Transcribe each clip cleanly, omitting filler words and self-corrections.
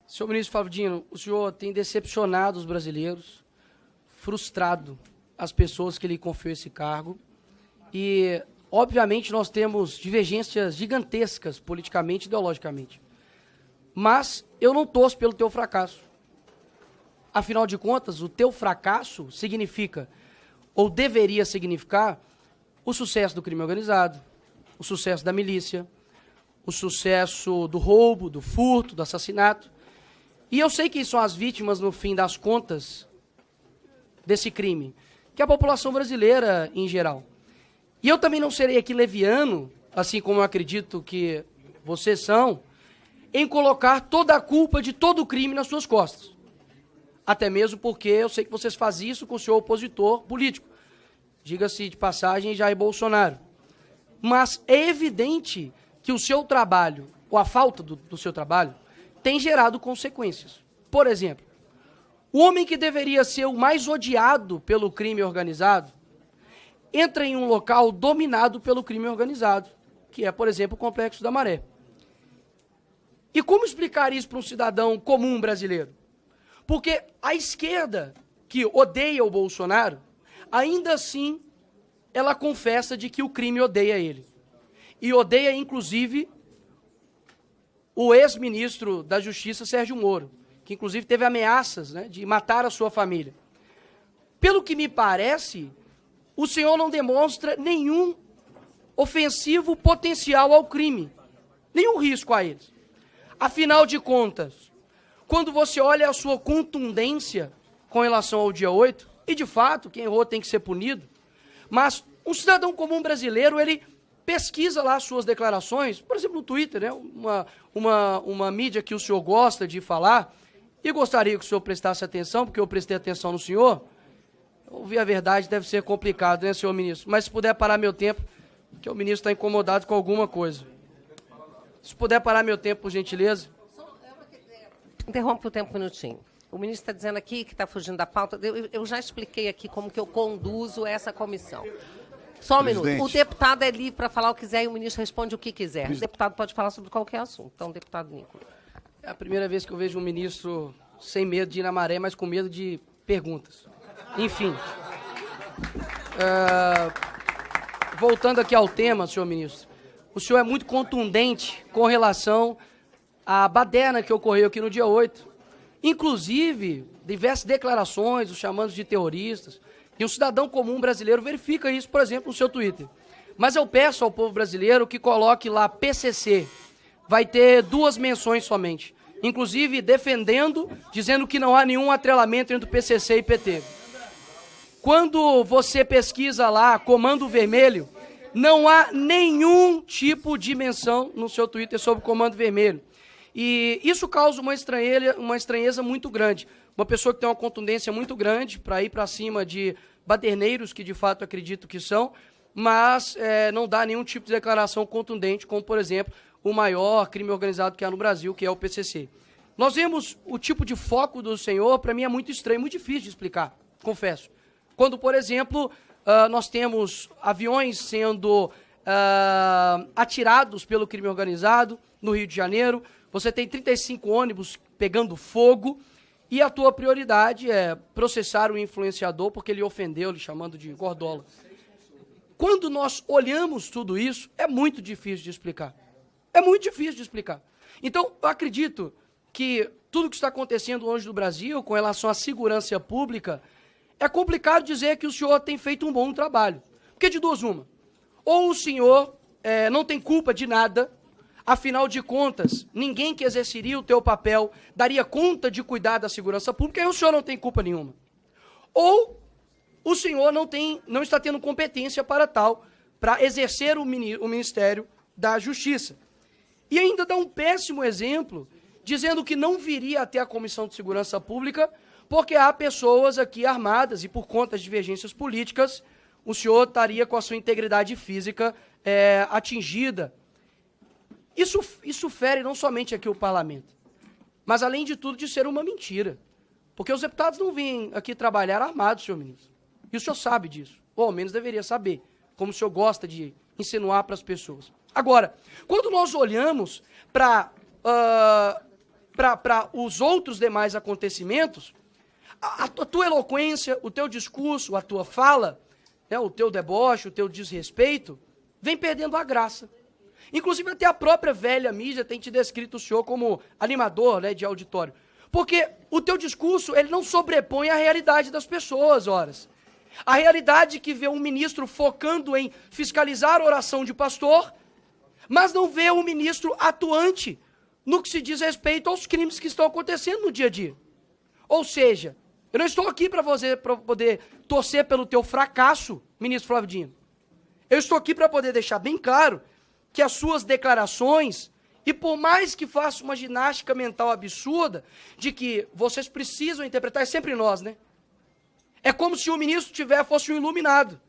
Senhor ministro Flávio Dino, o senhor tem decepcionado os brasileiros, frustrado as pessoas que lhe confiou esse cargo e, obviamente, nós temos divergências gigantescas politicamente e ideologicamente. Mas eu não torço pelo teu fracasso. Afinal de contas, o teu fracasso significa, ou deveria significar, o sucesso do crime organizado, o sucesso da milícia, o sucesso do roubo, do furto, do assassinato. E eu sei quem são as vítimas, no fim das contas, desse crime, que é a população brasileira em geral. E eu também não serei aqui leviano, assim como eu acredito que vocês são, em colocar toda a culpa de todo o crime nas suas costas. Até mesmo porque eu sei que vocês fazem isso com o seu opositor político. Diga-se de passagem, Jair Bolsonaro. Mas é evidente que o seu trabalho, ou a falta do seu trabalho, tem gerado consequências. Por exemplo, o homem que deveria ser o mais odiado pelo crime organizado entra em um local dominado pelo crime organizado, que é, por exemplo, o Complexo da Maré. E como explicar isso para um cidadão comum brasileiro? Porque a esquerda, que odeia o Bolsonaro, ainda assim, ela confessa de que o crime odeia ele. E odeia, inclusive, o ex-ministro da Justiça, Sérgio Moro, que inclusive teve ameaças, né, de matar a sua família. Pelo que me parece, o senhor não demonstra nenhum ofensivo potencial ao crime, nenhum risco a eles. Afinal de contas, quando você olha a sua contundência com relação ao dia 8, e de fato, quem errou tem que ser punido, mas um cidadão comum brasileiro, ele pesquisa lá as suas declarações, por exemplo, no Twitter, né, uma mídia que o senhor gosta de falar, e gostaria que o senhor prestasse atenção, porque eu prestei atenção no senhor. Ouvir a verdade deve ser complicado, né, senhor ministro? Mas se puder parar meu tempo, que o ministro está incomodado com alguma coisa. Se puder parar meu tempo, por gentileza. Interrompe o tempo um minutinho. O ministro está dizendo aqui que está fugindo da pauta. Eu já expliquei aqui como que eu conduzo essa comissão. Só um minuto. O deputado é livre para falar o que quiser e o ministro responde o que quiser. O deputado pode falar sobre qualquer assunto. Então, deputado Nicolas. É a primeira vez que eu vejo um ministro sem medo de ir na maré, mas com medo de perguntas. Enfim. Voltando aqui ao tema, senhor ministro. O senhor é muito contundente com relação à baderna que ocorreu aqui no dia 8. Inclusive, diversas declarações, os chamando de terroristas. E um cidadão comum brasileiro verifica isso, por exemplo, no seu Twitter. Mas eu peço ao povo brasileiro que coloque lá PCC. Vai ter 2 menções somente. Inclusive defendendo, dizendo que não há nenhum atrelamento entre o PCC e PT. Quando você pesquisa lá Comando Vermelho, não há nenhum tipo de menção no seu Twitter sobre o Comando Vermelho. E isso causa uma estranheza muito grande. Uma pessoa que tem uma contundência muito grande para ir para cima de baderneiros, que de fato acredito que são, mas não dá nenhum tipo de declaração contundente, como, por exemplo, o maior crime organizado que há no Brasil, que é o PCC. Nós vemos o tipo de foco do senhor, para mim é muito estranho, muito difícil de explicar, confesso. Quando, por exemplo, nós temos aviões sendo atirados pelo crime organizado no Rio de Janeiro, você tem 35 ônibus pegando fogo, e a tua prioridade é processar o influenciador porque ele ofendeu, lhe chamando de gordola. Quando nós olhamos tudo isso, é muito difícil de explicar. É muito difícil de explicar. Então, eu acredito que tudo que está acontecendo hoje no Brasil com relação à segurança pública, é complicado dizer que o senhor tem feito um bom trabalho. Porque de duas uma. Ou o senhor não tem culpa de nada, afinal de contas, ninguém que exerceria o teu papel daria conta de cuidar da segurança pública, e o senhor não tem culpa nenhuma. Ou o senhor não está tendo competência para tal, para exercer o Ministério da Justiça. E ainda dá um péssimo exemplo, dizendo que não viria até a Comissão de Segurança Pública, porque há pessoas aqui armadas e por conta de divergências políticas, o senhor estaria com a sua integridade física atingida. Isso fere não somente aqui o parlamento, mas além de tudo de ser uma mentira. Porque os deputados não vêm aqui trabalhar armados, senhor ministro. E o senhor sabe disso, ou ao menos deveria saber, como o senhor gosta de insinuar para as pessoas. Agora, quando nós olhamos para para os outros demais acontecimentos, a tua eloquência, o teu discurso, a tua fala, né, o teu deboche, o teu desrespeito, vem perdendo a graça. Inclusive, até a própria velha mídia tem te descrito o senhor como animador, né, de auditório. Porque o teu discurso, ele não sobrepõe a realidade das pessoas, horas. A realidade que vê um ministro focando em fiscalizar a oração de pastor, mas não vê um ministro atuante no que se diz respeito aos crimes que estão acontecendo no dia a dia. Ou seja, eu não estou aqui para poder torcer pelo teu fracasso, ministro Flávio Dino. Eu estou aqui para poder deixar bem claro que as suas declarações, e por mais que faça uma ginástica mental absurda, de que vocês precisam interpretar, é sempre nós, né? É como se o ministro fosse um iluminado.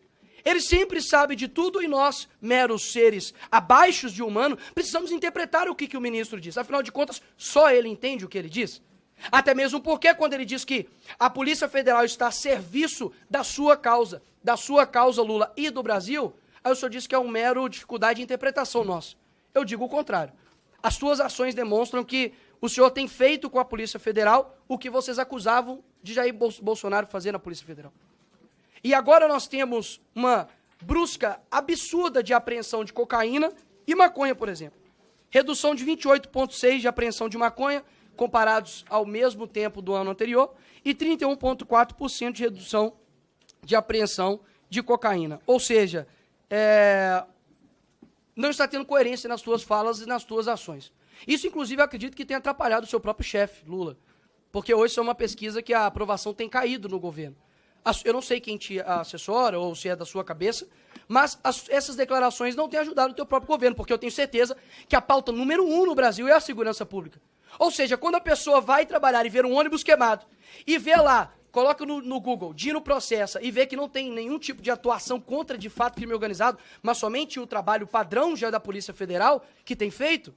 Ele sempre sabe de tudo e nós, meros seres abaixo de humano, precisamos interpretar o que o ministro diz. Afinal de contas, só ele entende o que ele diz. Até mesmo porque quando ele diz que a Polícia Federal está a serviço da sua causa, Lula, e do Brasil, aí o senhor diz que é uma mero dificuldade de interpretação nossa. Eu digo o contrário. As suas ações demonstram que o senhor tem feito com a Polícia Federal o que vocês acusavam de Jair Bolsonaro fazer na Polícia Federal. E agora nós temos uma brusca absurda de apreensão de cocaína e maconha, por exemplo. Redução de 28,6% de apreensão de maconha, comparados ao mesmo tempo do ano anterior, e 31,4% de redução de apreensão de cocaína. Ou seja, não está tendo coerência nas tuas falas e nas tuas ações. Isso, inclusive, eu acredito que tem atrapalhado o seu próprio chefe, Lula. Porque hoje isso é uma pesquisa que a aprovação tem caído no governo. Eu não sei quem te assessora ou se é da sua cabeça, mas essas declarações não têm ajudado o teu próprio governo, porque eu tenho certeza que a pauta número 1 no Brasil é a segurança pública. Ou seja, quando a pessoa vai trabalhar e ver um ônibus queimado, e vê lá, coloca no Google, Dino processa, e vê que não tem nenhum tipo de atuação contra, de fato, crime organizado, mas somente o trabalho padrão já da Polícia Federal, que tem feito,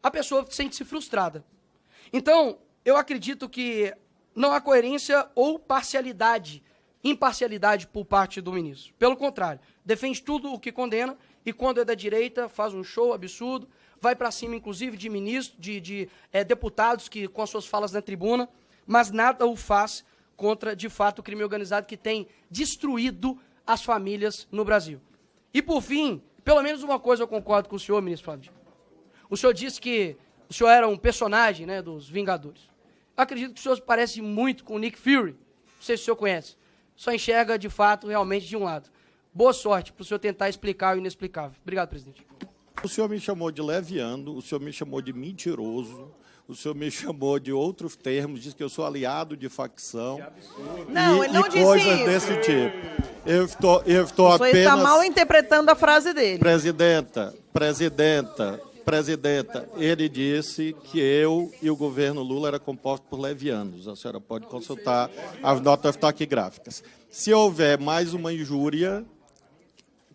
a pessoa sente-se frustrada. Então, eu acredito que não há coerência ou imparcialidade por parte do ministro. Pelo contrário, defende tudo o que condena e quando é da direita faz um show absurdo, vai para cima inclusive de ministros, de deputados que com as suas falas na tribuna, mas nada o faz contra, de fato, o crime organizado que tem destruído as famílias no Brasil. E por fim, pelo menos uma coisa eu concordo com o senhor, ministro Flávio. O senhor disse que o senhor era um personagem, né, dos Vingadores. Acredito que o senhor parece muito com o Nick Fury. Não sei se o senhor conhece. Só enxerga, de fato, realmente de um lado. Boa sorte para o senhor tentar explicar o inexplicável. Obrigado, presidente. O senhor me chamou de leviano, o senhor me chamou de mentiroso, o senhor me chamou de outros termos, disse que eu sou aliado de facção. Não, ele não disse coisas isso. desse tipo. Eu estou O senhor apenas... está mal interpretando a frase dele. Presidenta, ele disse que eu e o governo Lula era composto por levianos. A senhora pode consultar as notas taquigráficas. Se houver mais uma injúria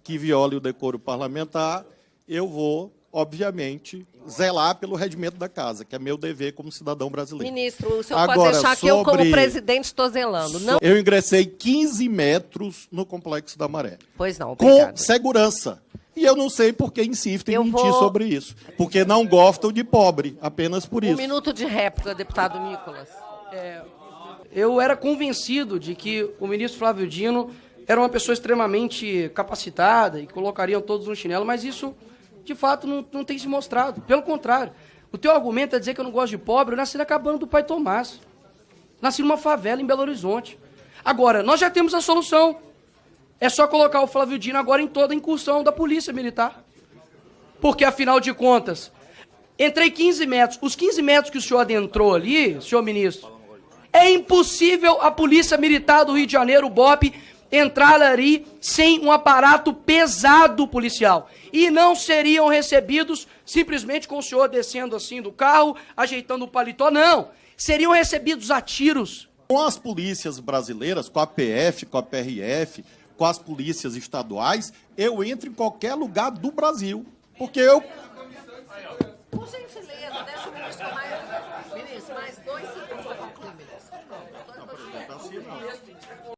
que viole o decoro parlamentar, eu vou, obviamente, zelar pelo regimento da casa, que é meu dever como cidadão brasileiro. Ministro, o senhor Agora, pode deixar que eu, como presidente, estou zelando. Não... Eu ingressei 15 metros no Complexo da Maré. Pois não, obrigada. Com segurança. E eu não sei por que insistem em mentir sobre isso. Porque não gostam de pobre, apenas por isso. Um minuto de réplica, deputado Nicolas. Eu era convencido de que o ministro Flávio Dino era uma pessoa extremamente capacitada e colocariam todos no chinelo, mas isso, de fato, não tem se mostrado. Pelo contrário, o teu argumento é dizer que eu não gosto de pobre. Eu nasci na cabana do pai Tomás. Nasci numa favela em Belo Horizonte. Agora, nós já temos a solução. É só colocar o Flávio Dino agora em toda a incursão da Polícia Militar. Porque, afinal de contas, entrei 15 metros. Os 15 metros que o senhor adentrou ali, senhor ministro, é impossível a Polícia Militar do Rio de Janeiro, o BOP, entrar ali sem um aparato pesado policial. E não seriam recebidos simplesmente com o senhor descendo assim do carro, ajeitando o paletó, não. Seriam recebidos a tiros. Com as polícias brasileiras, com a PF, com a PRF, com as polícias estaduais, eu entro em qualquer lugar do Brasil. Porque eu... Por gentileza, deixa o ministro mais... Ministro, mais...